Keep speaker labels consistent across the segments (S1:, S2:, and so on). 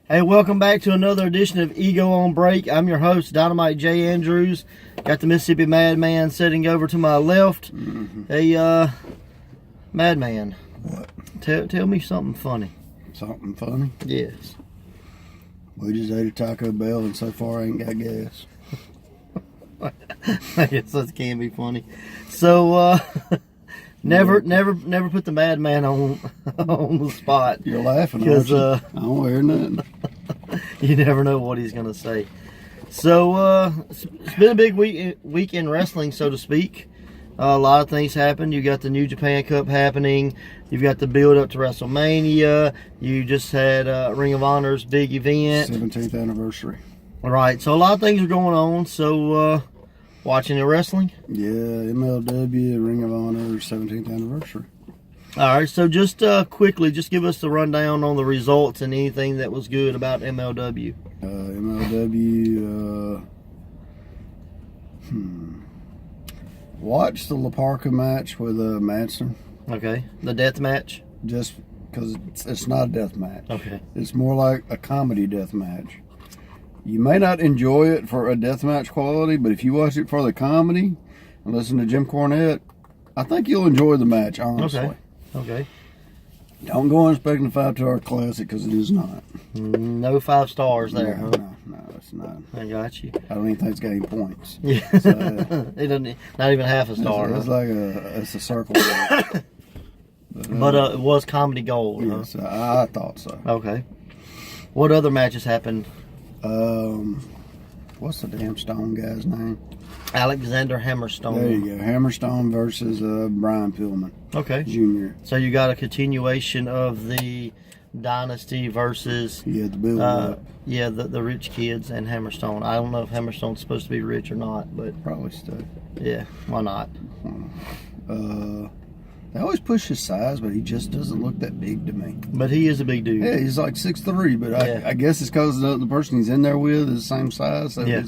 S1: Hey, welcome back to another edition of Ego on Break. I'm your host, Dynamite J. Andrews. Got the Mississippi Madman sitting over to my left. Hey, Madman.
S2: What?
S1: Tell me something funny.
S2: Something funny?
S1: Yes.
S2: We just ate a Taco Bell and so far I ain't got gas.
S1: I guess that can be funny. So, never put the Madman on the spot.
S2: You're laughing,
S1: because
S2: I don't hear nothing.
S1: You never know what he's gonna say. So it's been a big week in wrestling, so to speak. A lot of things happened. You got the New Japan Cup happening. You've got the build up to WrestleMania. You just had Ring of Honor's big event.
S2: 17th anniversary.
S1: All right, so a lot of things are going on. So watching the wrestling.
S2: Yeah, MLW Ring of Honor 17th anniversary.
S1: All right, so just quickly, just give us the rundown on the results and anything that was good about MLW.
S2: MLW. Watch the Laparca match with Mancer.
S1: Okay, the death match.
S2: Just because it's not a death match.
S1: Okay.
S2: It's more like a comedy death match. You may not enjoy it for a death match quality, but if you watch it for the comedy and listen to Jim Cornette, I think you'll enjoy the match, honestly.
S1: Okay.
S2: Don't go expecting a 5-star classic because it is not.
S1: No 5 stars there, huh?
S2: No, it's not.
S1: I got you.
S2: I don't even think it's got any points.
S1: Yeah.
S2: So,
S1: it doesn't, not even half a star.
S2: It's like it's a circle.
S1: But it was comedy gold, huh?
S2: Yes, I thought so.
S1: Okay. What other matches happened?
S2: What's the damn Stone guy's name?
S1: Alexander Hammerstone.
S2: There you go. Hammerstone versus Brian Pillman.
S1: Okay.
S2: Jr.
S1: So you got a continuation of the Dynasty versus
S2: Yeah, the build up.
S1: Yeah, the rich kids and Hammerstone. I don't know if Hammerstone's supposed to be rich or not, but
S2: Probably still.
S1: yeah, why not?
S2: They always push his size, but he just doesn't look that big to me.
S1: But he is a big dude.
S2: Yeah, he's like 6'3", but
S1: Yeah.
S2: I guess it's because the person he's in there with is the same size. So
S1: Yeah.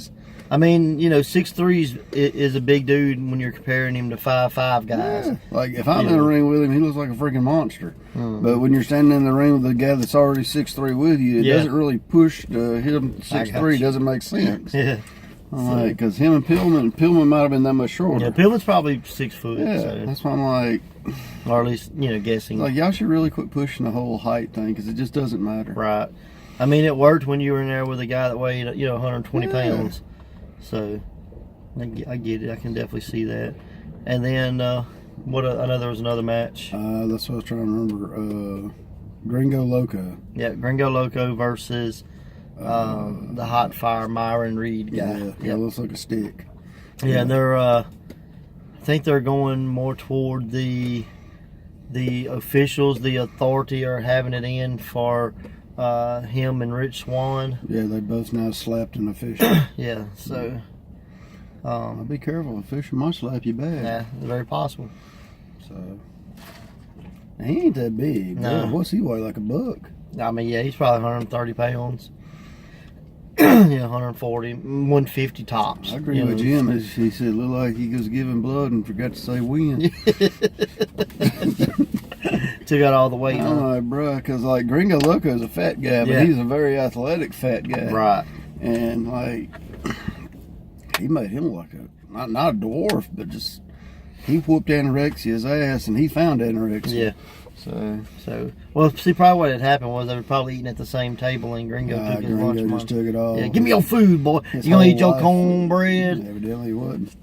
S1: I mean, 6'3" is a big dude when you're comparing him to 5'5" guys.
S2: Yeah. Like if I'm in the ring with him, he looks like a freaking monster. But when you're standing in the ring with a guy that's already 6'3" with you, it doesn't really push to hit him 6'3". Doesn't make sense.
S1: Yeah.
S2: Like, because him and Pillman might have been that much shorter.
S1: Yeah, Pillman's probably 6 foot.
S2: Yeah,
S1: So.
S2: that's why I'm like,
S1: Or at least, guessing.
S2: like y'all should really quit pushing the whole height thing because it just doesn't matter.
S1: Right. I mean, it worked when you were in there with a guy that weighed, 120 pounds. So, I get it. I can definitely see that. And then, I know there was another match.
S2: That's what I was trying to remember. Gringo Loco.
S1: Yeah, Gringo Loco versus the Hot Fire Myron Reed guy.
S2: Yeah, looks like a stick.
S1: Yeah, they're. I think they're going more toward the officials, the authority are having it in for him and Rich Swann.
S2: Yeah, they both now slapped an official.
S1: Yeah, so.
S2: Be careful, official might slap you back.
S1: Yeah, it's very possible.
S2: So. He ain't that big.
S1: No.
S2: Boy, what's he weigh? Like a buck?
S1: I mean, yeah, he's probably 130 pounds. 140, 150 tops.
S2: I agree with Jim. He said, look like he was giving blood and forgot to say when.
S1: Took out all the weight.
S2: I'm like, bro, because like Gringo Loco is a fat guy, but he's a very athletic fat guy.
S1: Right.
S2: And like, he made him like not a dwarf, but just, he whooped anorexia's ass and he found anorexia.
S1: Yeah. So, well, see, probably what had happened was they were probably eating at the same table, and Gringo took his lunch
S2: Gringo
S1: money.
S2: just took it all.
S1: Yeah, give me your food, boy.
S2: His
S1: You gonna
S2: whole
S1: eat your
S2: life.
S1: cornbread?
S2: Evidently he wouldn't.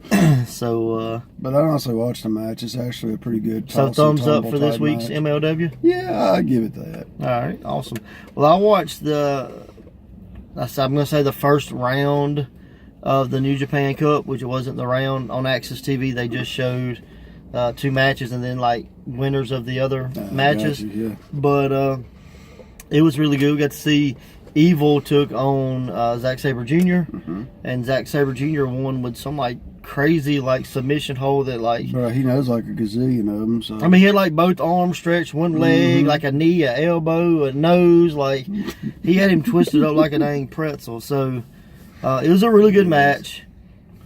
S1: So,
S2: But I honestly watched the match. It's actually a pretty good.
S1: so thumbs up for this
S2: type
S1: week's
S2: match.
S1: MLW.
S2: Yeah, I give it that.
S1: All right, awesome. Well, I watched I'm gonna say the first round of the New Japan Cup, which wasn't the round on Access TV. They just showed 2 matches and then like winners of the other matches.
S2: Yeah.
S1: But it was really good. We got to see Evil took on Zack Sabre Jr. And Zack Sabre Jr. won with some like crazy like submission hold that like.
S2: Bro, he knows like a gazillion of them. So.
S1: I mean, he had like both arms stretched, one leg, like a knee, a elbow, a nose. Like he had him twisted up like a dang pretzel. So it was a really good match.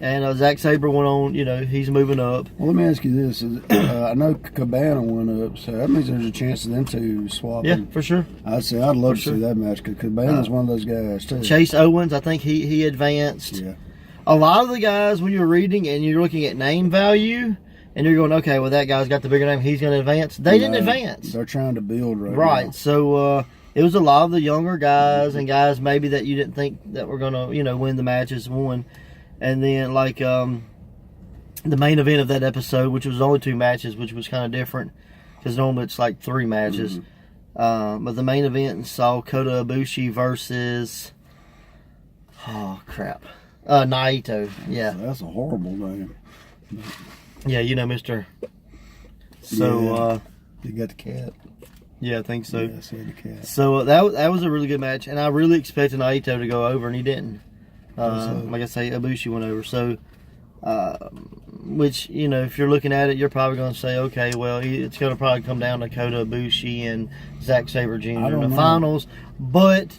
S1: And Zack Sabre went on, he's moving up.
S2: Well, let me ask you this. I know Cabana went up, so that means there's a chance of them two swapping.
S1: Yeah, for sure.
S2: I'd love to see that match, because Cabana's one of those guys, too.
S1: Chase Owens, I think he advanced.
S2: Yeah.
S1: A lot of the guys, when you're reading and you're looking at name value, and you're going, okay, well, that guy's got the bigger name, he's going to advance. They didn't advance.
S2: They're trying to build now.
S1: Right, so it was a lot of the younger guys and guys maybe that you didn't think that were going to, win the matches, won. And then, like, the main event of that episode, which was only 2 matches, which was kind of different, because normally it's like 3 matches. But the main event saw Kota Ibushi versus, Naito. Yeah.
S2: That's a horrible name.
S1: Yeah, Mr. So,
S2: you got the cat.
S1: Yeah, I think so.
S2: Yeah, I see the cat.
S1: So that was a really good match, and I really expected Naito to go over, and he didn't. Like I say, Ibushi went over. So, which, if you're looking at it, you're probably going to say, okay, well, it's going to probably come down to Kota Ibushi and Zack Sabre Jr. in the finals. But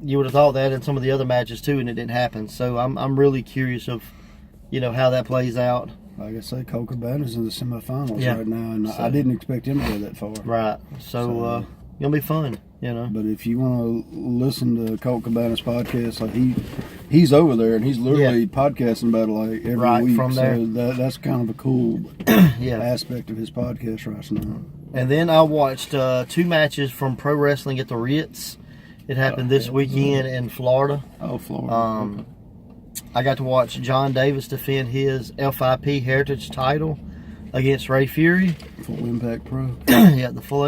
S1: you would have thought that in some of the other matches, too, and it didn't happen. So I'm really curious of, how that plays out.
S2: Like I say, Colt Cabana's in the semifinals right now, and
S1: so,
S2: I didn't expect him to go that far.
S1: Right. So it'll be fun,
S2: But if you want to listen to Colt Cabana's podcast, like he's over there, and he's literally podcasting about it like every week.
S1: From there.
S2: So that's kind of a cool aspect of his podcast right now.
S1: And then I watched 2 matches from Pro Wrestling at the Ritz. It happened this weekend in Florida.
S2: Oh, Florida.
S1: I got to watch John Davis defend his FIP Heritage title against Ray Fury.
S2: Full Impact Pro.
S1: Yeah, the Full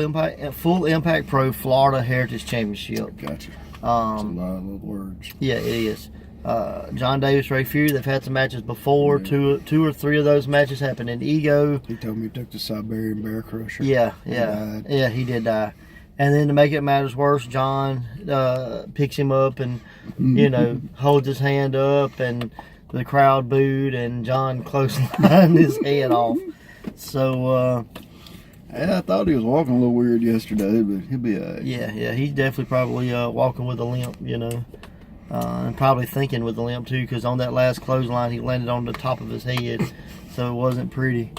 S1: Impact Pro Florida Heritage Championship.
S2: Gotcha. That's a lot of little words.
S1: Yeah, it is. John Davis, Ray Fury, they've had some matches before. Yeah. Two or three of those matches happened in Ego.
S2: He told me he took the Siberian Bear Crusher.
S1: Yeah, he did die. And then to make it matters worse, John picks him up and, holds his hand up, and the crowd booed, and John clotheslined his head off. So,
S2: I thought he was walking a little weird yesterday, but he'll be all right.
S1: Yeah, he's definitely probably walking with a limp, and probably thinking with a limp too, because on that last clothesline, he landed on the top of his head, so it wasn't pretty.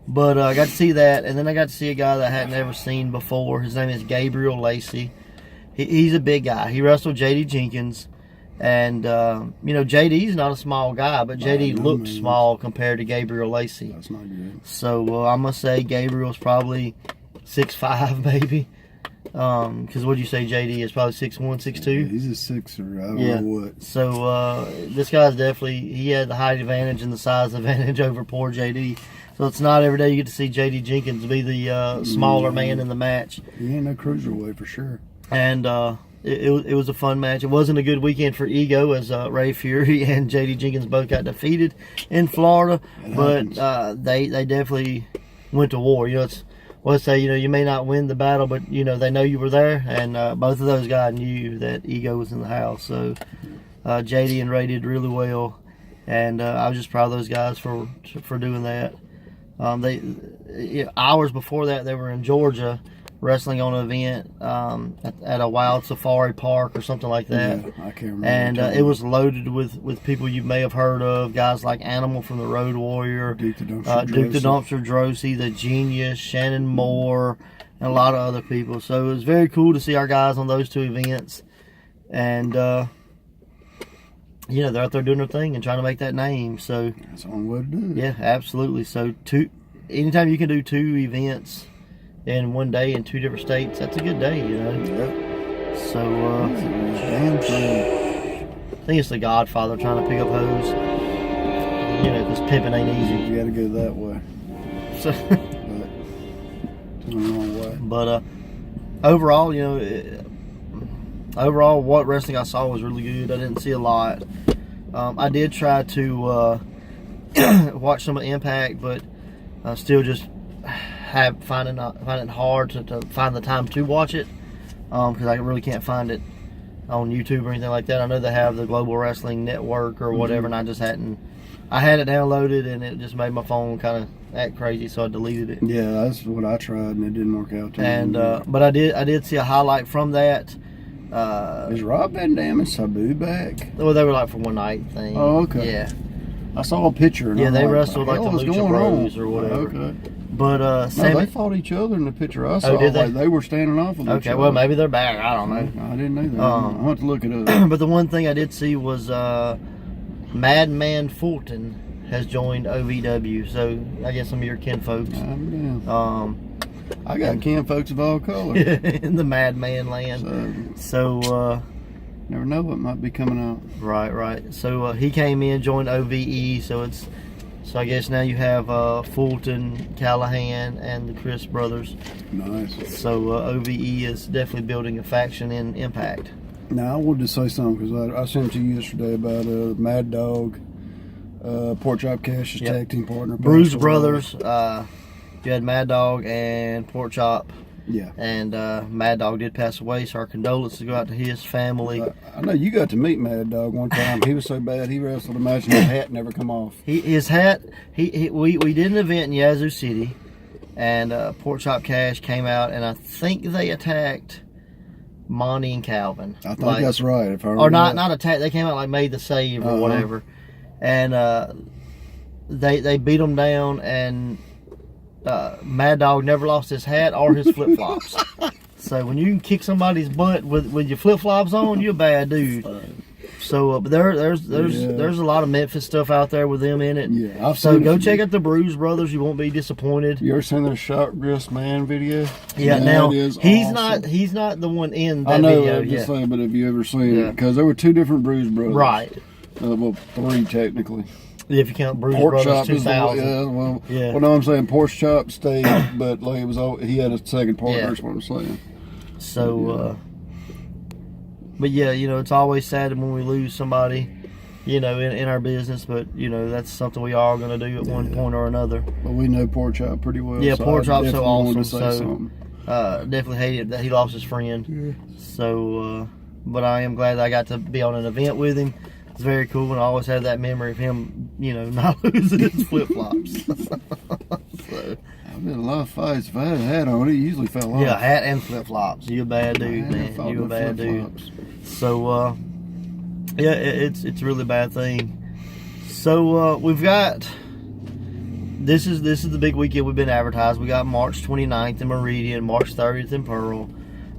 S1: But I got to see that, and then I got to see a guy that I hadn't ever seen before. His name is Gabriel Lacey. He's a big guy. He wrestled J.D. Jenkins, and J.D.'s not a small guy, but J.D. looked small compared to Gabriel Lacey.
S2: That's not good.
S1: So I'm gonna say Gabriel's probably 6'5", maybe. Because what'd you say, J.D. is probably 6'1", 6'2"?
S2: Yeah, he's a sixer. I don't know what.
S1: So this guy's he had the height advantage and the size advantage over poor J.D. So it's not every day you get to see J.D. Jenkins be the smaller man in the match.
S2: He ain't no cruiserweight for sure.
S1: And it was a fun match. It wasn't a good weekend for Ego, as Ray Fury and J.D. Jenkins both got defeated in Florida. But they definitely went to war. Let's say, you may not win the battle, but, they know you were there. And both of those guys knew that Ego was in the house. So J.D. and Ray did really well. And I was just proud of those guys for doing that. Hours before that, they were in Georgia wrestling on an event at a Wild Safari Park or something like that.
S2: Yeah, I can't remember.
S1: And it was loaded with people you may have heard of, guys like Animal from the Road Warrior, Duke the Dumpster Droese, The Genius, Shannon Moore, and a lot of other people. So it was very cool to see our guys on those 2 events. And they're out there doing their thing and trying to make that name. So
S2: that's the only way to do it.
S1: Yeah, absolutely. So anytime you can do 2 events in one day in 2 different states, that's a good day,
S2: Yeah.
S1: So
S2: damn thing.
S1: I think it's the Godfather trying to pick up hoes. Because pimping ain't easy.
S2: You got to go that way.
S1: So,
S2: but the wrong way.
S1: But overall, Overall, what wrestling I saw was really good. I didn't see a lot. I did try to watch some of Impact, but still just find it hard to find the time to watch it, because I really can't find it on YouTube or anything like that. I know they have the Global Wrestling Network or whatever, and I just hadn't. I had it downloaded, and it just made my phone kind of act crazy, so I deleted it.
S2: Yeah, that's what I tried, and it didn't work out.
S1: And but I did see a highlight from that.
S2: Is Rob Van Dam and Sabu back?
S1: Well, they were like for one night thing.
S2: Oh, okay.
S1: Yeah.
S2: I saw a picture. And
S1: Yeah,
S2: I'm
S1: they
S2: like,
S1: wrestled like the
S2: hell is
S1: Lucha
S2: going
S1: Bros
S2: on?
S1: or whatever.
S2: Okay.
S1: But
S2: No,
S1: Sammy,
S2: they fought each other in the picture I saw.
S1: did they?
S2: Like they were standing off with each
S1: okay,
S2: other.
S1: well maybe they're back. I don't know.
S2: I didn't either. I'll have to look it up.
S1: But the one thing I did see was Madman Fulton has joined OVW. So I guess some of your kin folks.
S2: I got kin folks of all colors.
S1: In the Madman land. So
S2: never know what might be coming out.
S1: Right. So he came in, joined OVE. So I guess now you have Fulton, Callahan, and the Chris brothers.
S2: Nice.
S1: So OVE is definitely building a faction in Impact. Now
S2: I wanted to say something because I sent to you yesterday about Mad Dog, Pork Chop Cash's tag team partner,
S1: Bruise Brothers. You had Mad Dog and Pork Chop.
S2: Yeah.
S1: And Mad Dog did pass away, so our condolences go out to his family.
S2: I know you got to meet Mad Dog one time. He was so bad he wrestled a match and his hat never come off.
S1: His hat. We did an event in Yazoo City, and Pork Chop Cash came out, and I think they attacked Monty and Calvin.
S2: I think that's right. If I remember
S1: or not attacked. They came out like made the save or whatever, and they beat them down and. Mad Dog never lost his hat or his flip flops. So when you can kick somebody's butt with your flip flops on, you're a bad dude. So but there's a lot of Memphis stuff out there with them in it.
S2: Yeah, I've
S1: so
S2: seen
S1: go check out the Bruise Brothers. You won't be disappointed.
S2: You ever seen their Short Wrist Man video?
S1: Yeah. Now
S2: he's
S1: not the one in that
S2: I know.
S1: video.
S2: I'm just saying, but have you ever seen it? Because there were two different Bruise Brothers.
S1: Right.
S2: Well, three technically.
S1: If you count Bruise
S2: Pork
S1: Brothers
S2: Chop
S1: 2000.
S2: Well, no, I'm saying Pork Chop stayed, but like it was he had a second partner.
S1: Yeah.
S2: That's what I'm saying.
S1: So, but yeah, it's always sad when we lose somebody, in our business. But that's something we are going to do at one point or another.
S2: But we know Pork Chop pretty well.
S1: Yeah,
S2: so
S1: Pork Chop's so awesome.
S2: So
S1: definitely hated that he lost his friend.
S2: Yeah.
S1: So, but I am glad that I got to be on an event with him. It's very cool, and I always have that memory of him, not losing his flip flops. So,
S2: I've been a lot of fights. If I had a hat on, it usually fell off.
S1: Yeah, hat and flip flops. You a bad dude, man. You a bad dude. So, yeah, it's a really bad thing. So we've got this is the big weekend we've been advertised. We got March 29th in Meridian, March 30th in Pearl.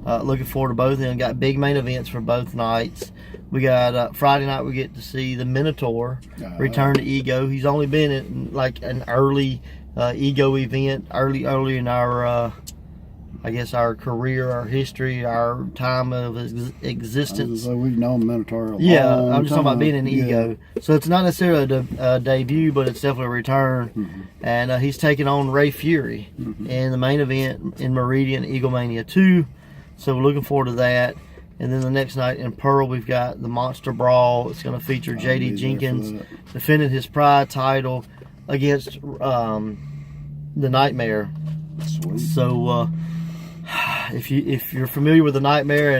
S1: Looking forward to both of them. Got big main events for both nights. We got Friday night. We get to see the Minotaur return to Ego. He's only been in like an early Ego event, early in our, I guess our career, our history, our time of existence.
S2: So we've known Minotaur a
S1: long I'm just talking about being in
S2: Yeah.
S1: Ego. So it's not necessarily a debut, but it's definitely a return.
S2: Mm-hmm.
S1: And he's taking on Ray Fury in the main event in Meridian, Eaglemania 2. So we're looking forward to that. And then the next night in Pearl, we've got the Monster Brawl. It's going to feature J.D. Jenkins defending his Pride title against the Nightmare.
S2: Sweet.
S1: So if you're familiar with the Nightmare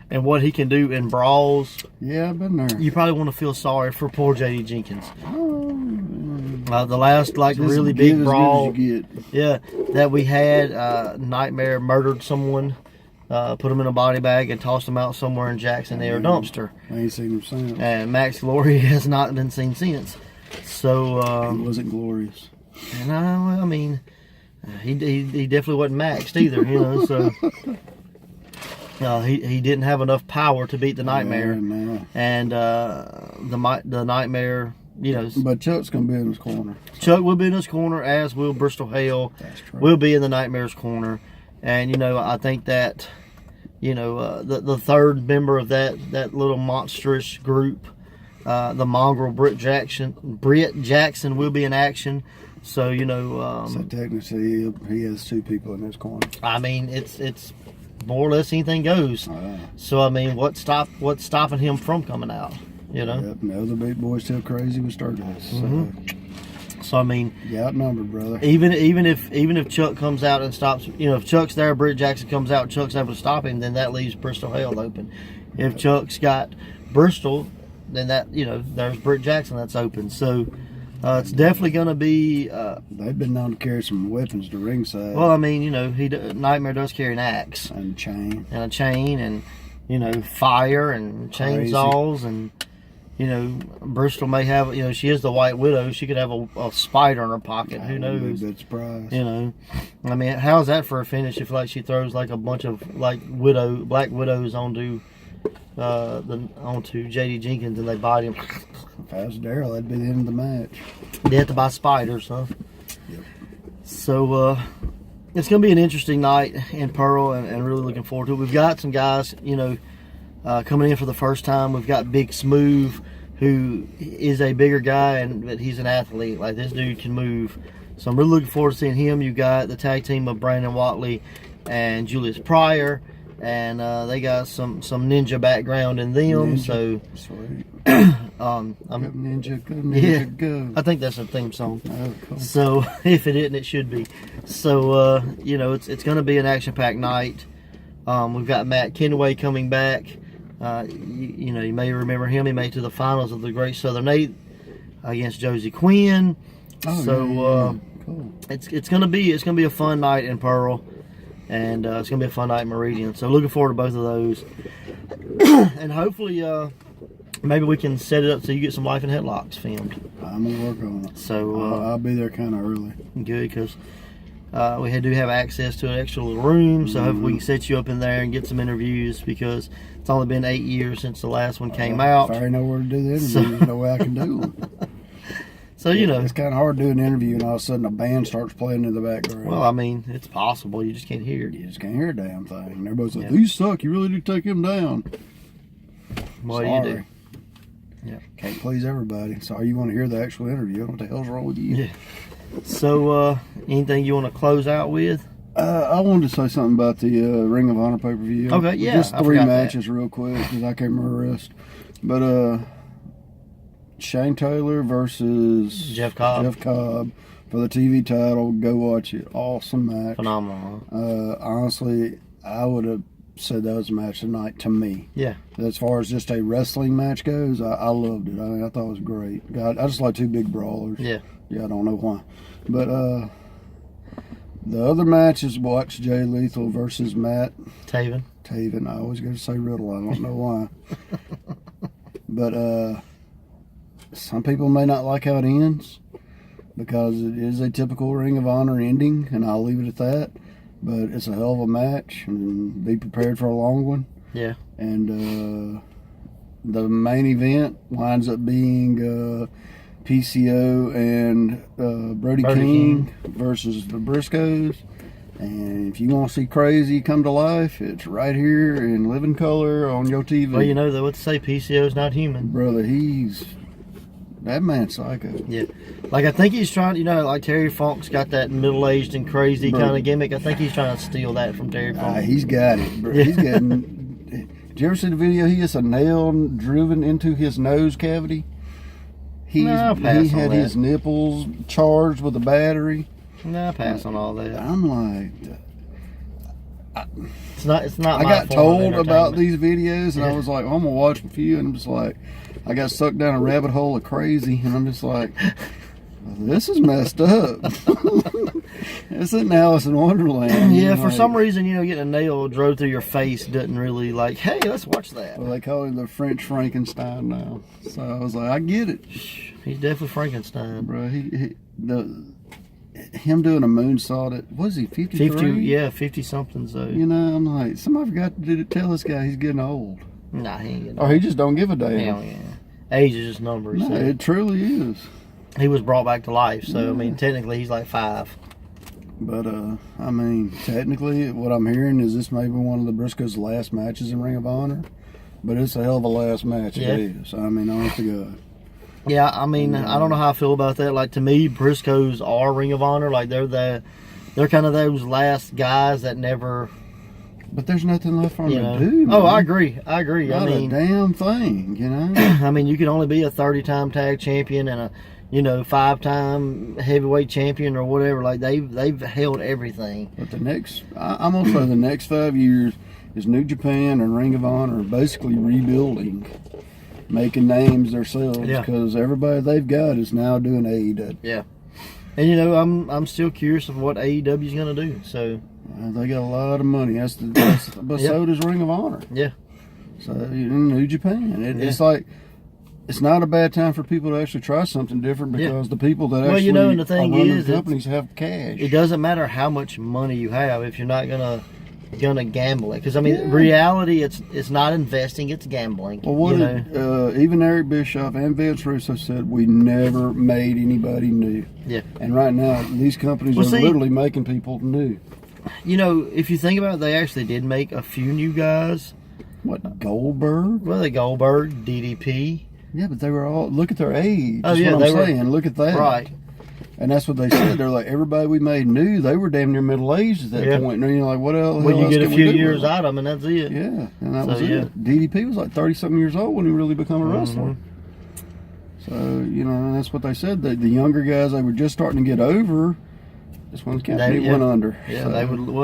S1: and what he can do in brawls,
S2: Yeah, I've been there.
S1: you probably want to feel sorry for poor J.D. Jenkins. The last really big brawl, that we had, Nightmare murdered someone. Put him in a body bag and tossed him out somewhere in Jackson Air dumpster.
S2: I ain't seen him since.
S1: And Max Glory has not been seen since. So
S2: he wasn't glorious.
S1: And I mean, he definitely wasn't maxed either. So he didn't have enough power to beat the Nightmare.
S2: No.
S1: And the Nightmare,
S2: But Chuck's gonna be in his corner.
S1: Chuck will be in his corner, as will Bristol Hale.
S2: That's true.
S1: Will be in the Nightmare's corner. And I think that the third member of that little monstrous group, the mongrel Britt Jackson will be in action. So
S2: so technically he has two people in his corner.
S1: I mean it's more or less anything goes. So I mean what's stopping him from coming out?
S2: Yep, the other big boy's still crazy with Stardust.
S1: So I mean,
S2: you outnumbered, brother.
S1: Even if Chuck comes out and stops, if Chuck's there, Britt Jackson comes out, Chuck's able to stop him, then that leaves Bristol Hale open. If Chuck's got Bristol, then that there's Britt Jackson that's open. So it's definitely going to be.
S2: They've been known to carry some weapons to ringside.
S1: Well, I mean, Nightmare does carry an axe
S2: and a chain
S1: and fire and chainsaws and You know, Bristol may have, you know, she is the White Widow. She could have a spider in her pocket. Who knows?
S2: Good surprise.
S1: You know, I mean, how's that for a finish if like she throws like a bunch of like black widows onto JD Jenkins and they bite him?
S2: If I was Daryl, that'd be the end of the match.
S1: Death by spiders, huh?
S2: Yep.
S1: So it's gonna be an interesting night in Pearl, and really looking forward to it. We've got some guys, you know, coming in for the first time. We've got Big Smooth, who is a bigger guy, but he's an athlete. Like, this dude can move. So I'm really looking forward to seeing him. You got the tag team of Brandon Watley and Julius Pryor, and they got some ninja background in them. So
S2: sweet.
S1: I'm
S2: Ninja, go.
S1: I think that's a theme song.
S2: Oh, cool.
S1: So if it isn't, it should be. So you know, it's going to be an action-packed night. We've got Matt Kenway coming back. You know, you may remember him. He made it to the finals of the Great Southern 8 against Josie Quinn.
S2: Oh,
S1: So
S2: yeah. Cool.
S1: it's gonna be a fun night in Pearl, and it's gonna be a fun night in Meridian. So looking forward to both of those, and hopefully maybe we can set it up so you get some life and headlocks filmed.
S2: I'm gonna work on it.
S1: So
S2: I'll be there kind of early.
S1: good, because we do have access to an extra little room, so hopefully we can set you up in there and get some interviews, because it's only been 8 years since the last one came out.
S2: If I already know where to do the interview, there's no way I can do them.
S1: So, you know.
S2: It's kind of hard to do an interview and all of a sudden a band starts playing in the background.
S1: Well, I mean, it's possible. You just can't hear it.
S2: You just can't hear a damn thing. And everybody's like,
S1: Yeah.
S2: these suck. You really do take him down.
S1: What do
S2: Sorry.
S1: you do? Yeah.
S2: Can't please everybody. Sorry, you want to hear the actual interview. What the hell's wrong with you?
S1: Yeah. So, anything you want to close out with?
S2: I wanted to say something about the Ring of Honor pay-per-view.
S1: Okay, yeah,
S2: Just
S1: I
S2: 3
S1: forgot
S2: matches real quick because I can't remember the rest. But Shane Taylor versus
S1: Jeff Cobb.
S2: For the TV title. Go watch it. Awesome match.
S1: Phenomenal. Huh?
S2: Honestly, I would have said that was a match of the night to me.
S1: Yeah.
S2: As far as just a wrestling match goes, I loved it. I thought it was great. God, I just like 2 big brawlers.
S1: Yeah.
S2: Yeah, I don't know why. But the other match is watch Jay Lethal versus Matt
S1: Taven.
S2: I always go to say Riddle. I don't know why. But some people may not like how it ends because it is a typical Ring of Honor ending, and I'll leave it at that. But it's a hell of a match, and be prepared for a long one.
S1: Yeah.
S2: And the main event winds up being PCO and Brody King versus the Briscoes. And if you want to see crazy come to life, it's right here in living color on your TV.
S1: Well, you know, they would say PCO's not human.
S2: Brother, that man's psycho.
S1: Yeah. Like, I think he's trying, you know, like Terry Funk's got that middle-aged and crazy kind of gimmick. I think he's trying to steal that from Terry Funk.
S2: He's got it, bro. He's getting... Did you ever see the video? He gets a nail driven into his nose cavity. He had his nipples charged with a battery.
S1: Nah, pass on all that.
S2: I'm like...
S1: It's not.
S2: I
S1: my
S2: got
S1: form of
S2: told about
S1: entertainment.
S2: these videos, and I
S1: Yeah.
S2: was like, well, I'm going to watch a few, and I'm just like... I got sucked down a rabbit hole of crazy, and I'm just like... This is messed up. It's in Alice in Wonderland.
S1: Yeah, for
S2: like,
S1: some reason, you know, getting a nail drove through your face doesn't really like, hey, let's watch that.
S2: Well, they call him the French Frankenstein now. So I was like, I get it.
S1: He's definitely Frankenstein.
S2: Bro, him doing a moonsault at, what is he, 53?
S1: 50-something, so.
S2: You know, I'm like, somebody forgot to tell this guy he's getting old.
S1: Nah, he ain't getting
S2: Or he just don't give a damn.
S1: Hell yeah. Age is just numbers.
S2: No,
S1: So.
S2: it truly is.
S1: He was brought back to life, so,
S2: Yeah.
S1: I mean, technically, he's like 5.
S2: But, I mean, technically, what I'm hearing is this may be one of the Briscoes' last matches in Ring of Honor. But it's a hell of a last match,
S1: Yeah.
S2: it is. I mean, honest to God.
S1: Yeah, I mean, I don't know how I feel about that. Like, to me, Briscoes are Ring of Honor. Like, they're kind of those last guys that never...
S2: But there's nothing left for him
S1: You
S2: to
S1: know.
S2: do.
S1: Oh,
S2: man.
S1: I agree.
S2: Not
S1: I mean,
S2: a damn thing, you know?
S1: I mean, you can only be a 30-time tag champion and a, 5-time heavyweight champion or whatever. Like, they've held everything.
S2: But I'm going to say the next 5 years is New Japan and Ring of Honor are basically rebuilding, making names themselves, because everybody they've got is now doing AEW.
S1: Yeah. And, I'm still curious of what AEW is going to do. So,
S2: They got a lot of money. But so does Ring of Honor.
S1: yeah.
S2: So in New Japan, it's like it's not a bad time for people to actually try something different because the people that
S1: well,
S2: actually
S1: and the thing is,
S2: companies have cash.
S1: It doesn't matter how much money you have if you're not gonna gamble it. Because I mean, reality, it's not investing, it's gambling.
S2: Well, what even Eric Bischoff and Vince Russo said, we never made anybody new.
S1: Yeah.
S2: And right now, these companies are literally making people new.
S1: If you think about it, they actually did make a few new guys.
S2: What, Goldberg?
S1: Well, Goldberg, DDP.
S2: Yeah, but they were all, look at their age.
S1: Oh,
S2: That's what I'm saying. Look at that.
S1: Right.
S2: And that's what they said. They're like, everybody we made new, they were damn near middle-aged at that point. And you're like, what else?
S1: Well, you get a few years out of them, and that's it.
S2: Yeah, and that was it. DDP was like 30-something years old when he really became a wrestler. So, and that's what they said. The younger guys, they were just starting to get over. This one's company went under.
S1: Yeah,
S2: so.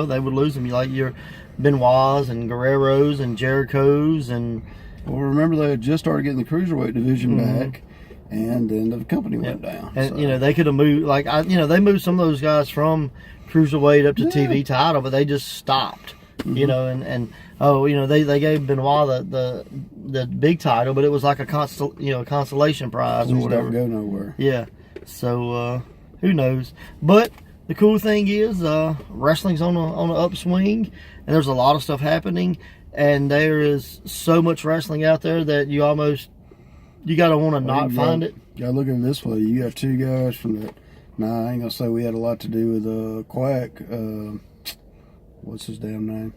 S1: they would lose them. Like your Benoit's and Guerrero's and Jericho's and...
S2: Well, remember they had just started getting the cruiserweight division back, and then the company went down.
S1: And they could have moved they moved some of those guys from cruiserweight up to TV title, but they just stopped. They gave Benoit the big title, but it was like a consolation prize or whatever.
S2: Don't go nowhere.
S1: Yeah, so who knows? But the cool thing is wrestling's on an upswing, and there's a lot of stuff happening. And there is so much wrestling out there that you gotta want to not find it.
S2: You gotta look at it this way. You got two guys from that. Nah, I ain't gonna say we had a lot to do with Quack. What's his damn name?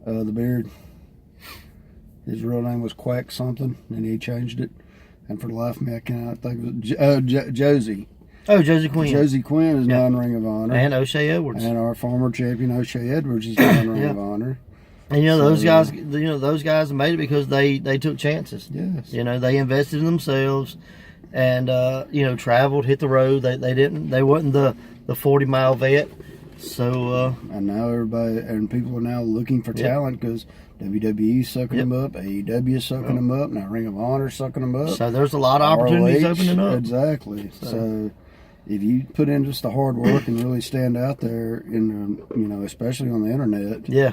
S2: The beard. His real name was Quack something, and he changed it. And for the life of me, I cannot think of it. Josie.
S1: Oh, Josie Quinn.
S2: Josie Quinn is now in Ring of Honor.
S1: And O'Shea Edwards.
S2: And our former champion O'Shea Edwards is now in Ring of Honor.
S1: And those guys made it because they took chances.
S2: Yes.
S1: They invested in themselves, and traveled, hit the road. They wasn't the 40-mile vet. So
S2: and now people are now looking for talent because WWE's sucking them up, AEW is sucking them up, now Ring of Honor sucking them up.
S1: So there's a lot of opportunities
S2: ROH,
S1: opening up.
S2: Exactly. So if you put in just the hard work and really stand out there especially on the internet.
S1: Yeah.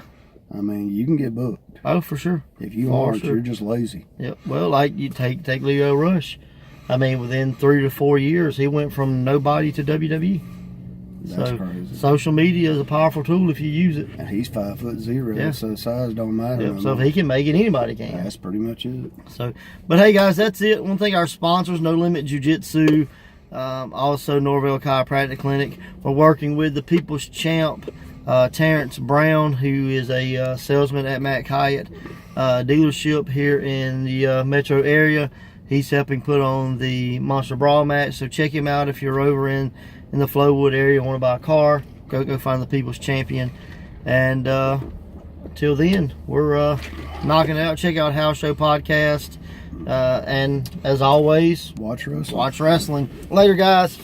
S2: I mean, you can get booked.
S1: Oh, for sure.
S2: If you aren't, you're just lazy.
S1: Yep. Well, like you take Leo Rush. I mean, within 3 to 4 years, he went from nobody to WWE.
S2: That's crazy.
S1: Social media is a powerful tool if you use it.
S2: And he's 5'0", so size don't matter.
S1: Yep. So if he can make it, anybody can.
S2: That's pretty much it.
S1: So, but hey guys, that's it. I want to thank our sponsors, No Limit Jiu-Jitsu, also Norville Chiropractic Clinic. We're working with the People's Champ, Terrence Brown, who is a salesman at Matt Hyatt dealership here in the metro area. He's helping put on the Monster Brawl match, so check him out if you're over in the Flowwood area and want to buy a car. Go find the People's Champion. And till then, we're knocking it out. Check out House Show Podcast. And as always,
S2: watch wrestling.
S1: Watch wrestling. Later, guys.